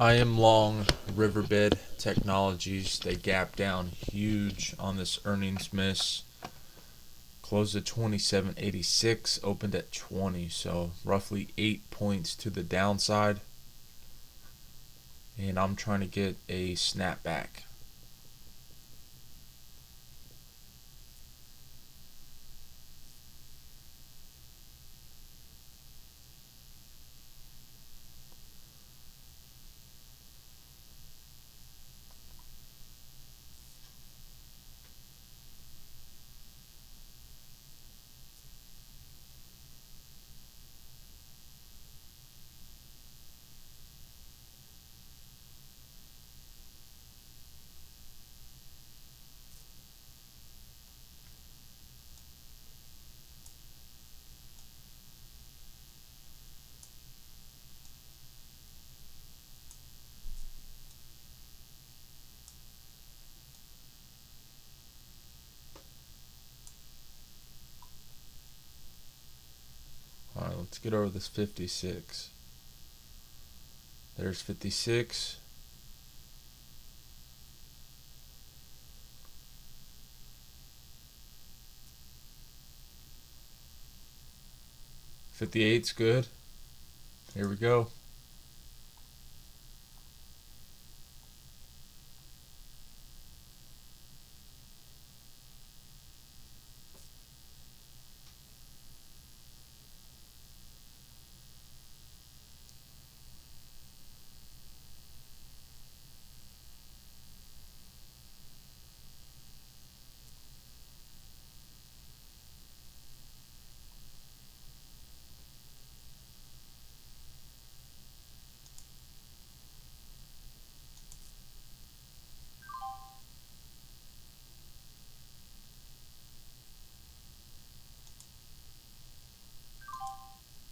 I am long Riverbed Technologies. They gapped down huge on this earnings miss. Closed at 27.86, opened at 20, so roughly 8 points to the downside. And I'm trying to get a snapback. Alright, let's get over this 56. There's 56. '58's good. Here we go.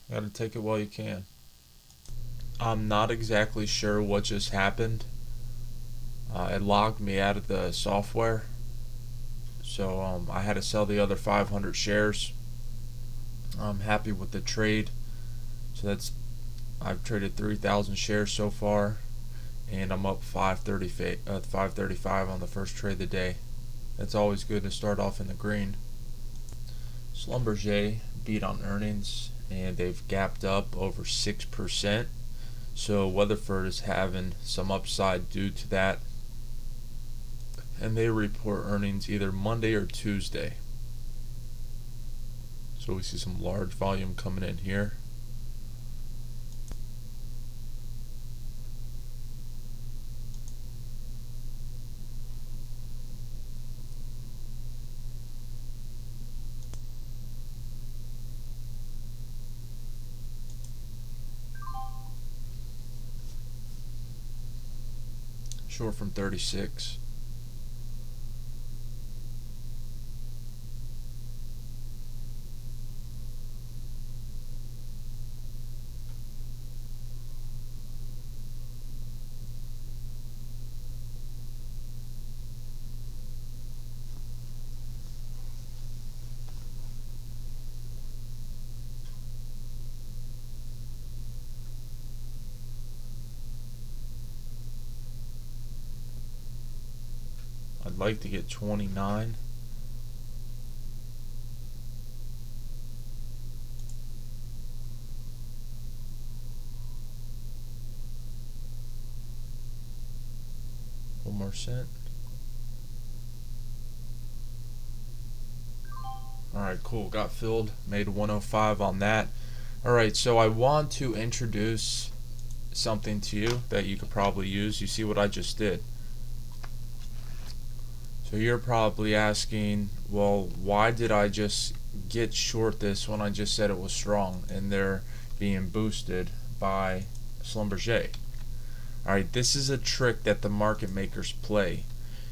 Gotta take it while you can. I'm not exactly sure what just happened. It logged me out of the software, so I had to sell the other 500 shares. I'm happy with the trade. So I've traded 3,000 shares so far, and I'm up 535 on the first trade of the day. That's always good to start off in the green. Schlumberger beat on earnings, and they've gapped up over 6%. So Weatherford is having some upside due to that. And they report earnings either Monday or Tuesday. So we see some large volume coming in here. Short from 36. I'd like to get 29. One more cent. Alright, cool. Got filled. Made 105 on that. Alright, so I want to introduce something to you that you could probably use. You see what I just did. So you're probably asking, well, why did I just get short this when I just said it was strong and they're being boosted by Schlumberger? Alright, this is a trick that the market makers play.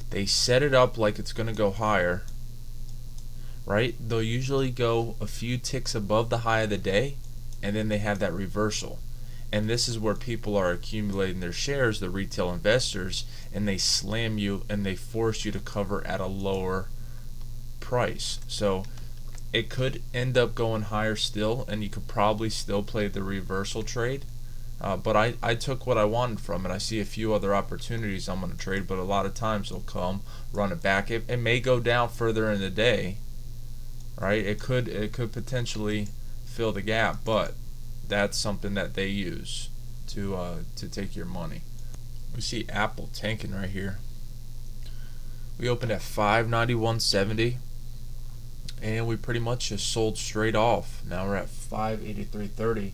They set it up like it's going to go higher, right? They'll usually go a few ticks above the high of the day, and then they have that reversal. And this is where people are accumulating their shares, the retail investors, and they slam you and they force you to cover at a lower price. So it could end up going higher still, and you could probably still play the reversal trade, But I took what I wanted from it. I see a few other opportunities I'm going to trade, but a lot of times they'll come, run it back. It may go down further in the day, right? It could potentially fill the gap, but that's something that they use to take your money. We see Apple tanking right here. We opened at 591.70, and we pretty much just sold straight off. Now we're at 583.30.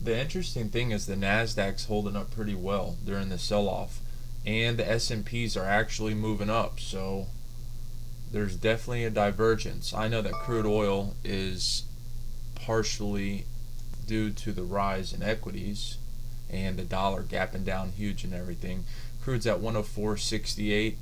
The interesting thing is the Nasdaq's holding up pretty well during the sell-off, and the S&Ps are actually moving up. So there's definitely a divergence. I know that crude oil is partially due to the rise in equities and the dollar gapping down huge and everything. Crude's at 104.68.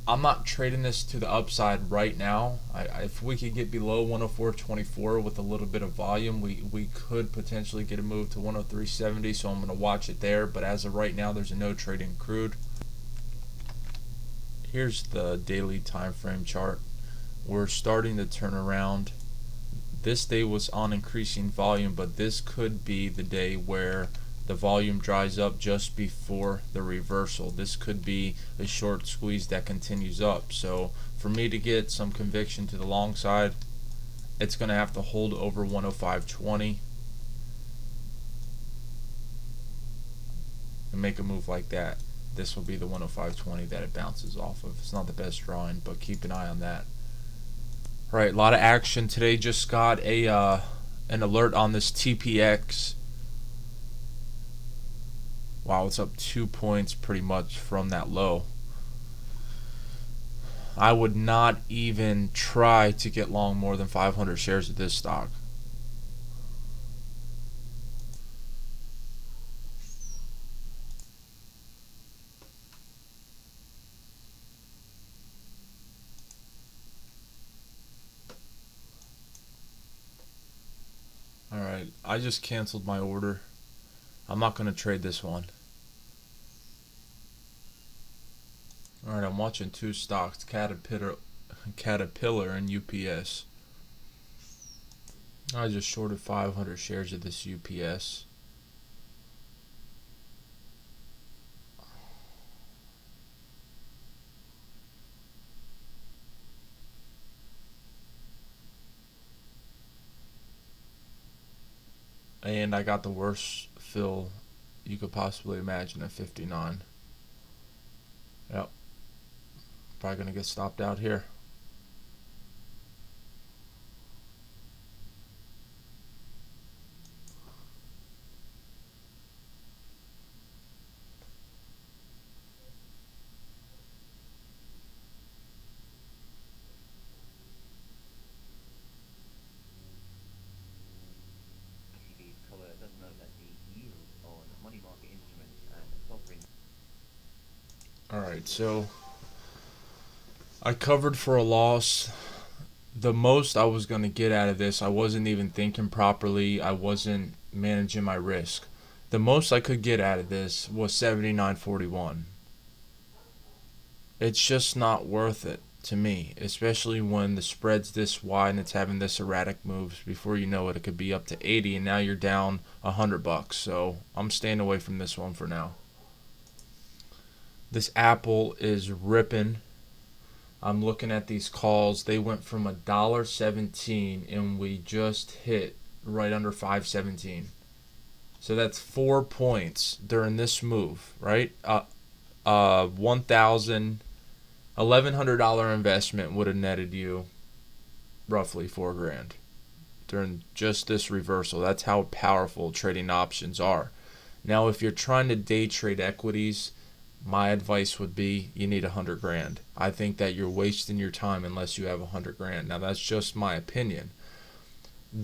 I'm not trading this to the upside right now. If we could get below 104.24 with a little bit of volume, we could potentially get a move to 103.70, so I'm going to watch it there. But as of right now, there's a no trade in crude. Here's the daily time frame chart. We're starting to turn around. This day was on increasing volume, but this could be the day where the volume dries up just before the reversal. This could be a short squeeze that continues up. So for me to get some conviction to the long side, it's going to have to hold over 105.20 and make a move like that. This will be the 105.20 that it bounces off of. It's not the best drawing, but keep an eye on that. All right, a lot of action today. Just got an alert on this TPX. Wow, it's up 2 points pretty much from that low. I would not even try to get long more than 500 shares of this stock. Alright, I just canceled my order. I'm not going to trade this one. Alright, I'm watching two stocks, Caterpillar and UPS. I just shorted 500 shares of this UPS. And I got the worst fill you could possibly imagine at 59. Yep. Probably going to get stopped out here. Alright, so I covered for a loss. The most I was going to get out of this, I wasn't even thinking properly. I wasn't managing my risk. The most I could get out of this was 79.41. It's just not worth it to me, especially when the spread's this wide and it's having this erratic moves. Before you know it, it could be up to 80, and now you're down $100. So I'm staying away from this one for now. This Apple is ripping. I'm looking at these calls. They went from $1.17 and we just hit right under 5.17. So that's 4 points during this move, right? $1,100 investment would have netted you roughly $4,000 during just this reversal. That's how powerful trading options are. Now, if you're trying to day trade equities, my advice would be you need $100,000. I think that you're wasting your time unless you have $100,000. Now that's just my opinion.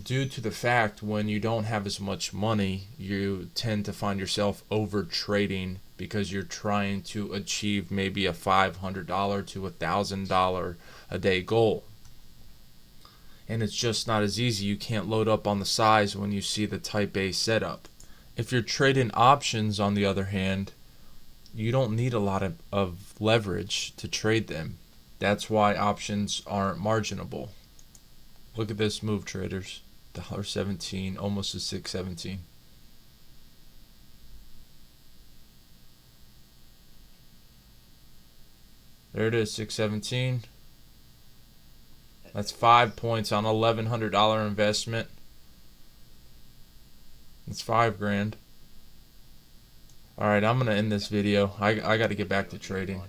Due to the fact when you don't have as much money, you tend to find yourself over trading because you're trying to achieve maybe a $500 to $1,000 a day goal. And it's just not as easy. You can't load up on the size when you see the type A setup. If you're trading options, on the other hand, you don't need a lot of leverage to trade them. That's why options aren't marginable. Look at this move, traders. $1.17, almost to $6.17. There it is, 617. That's 5 points on $1,100 investment. It's $5 grand. Alright, I'm going to end this video. I got to get back to trading.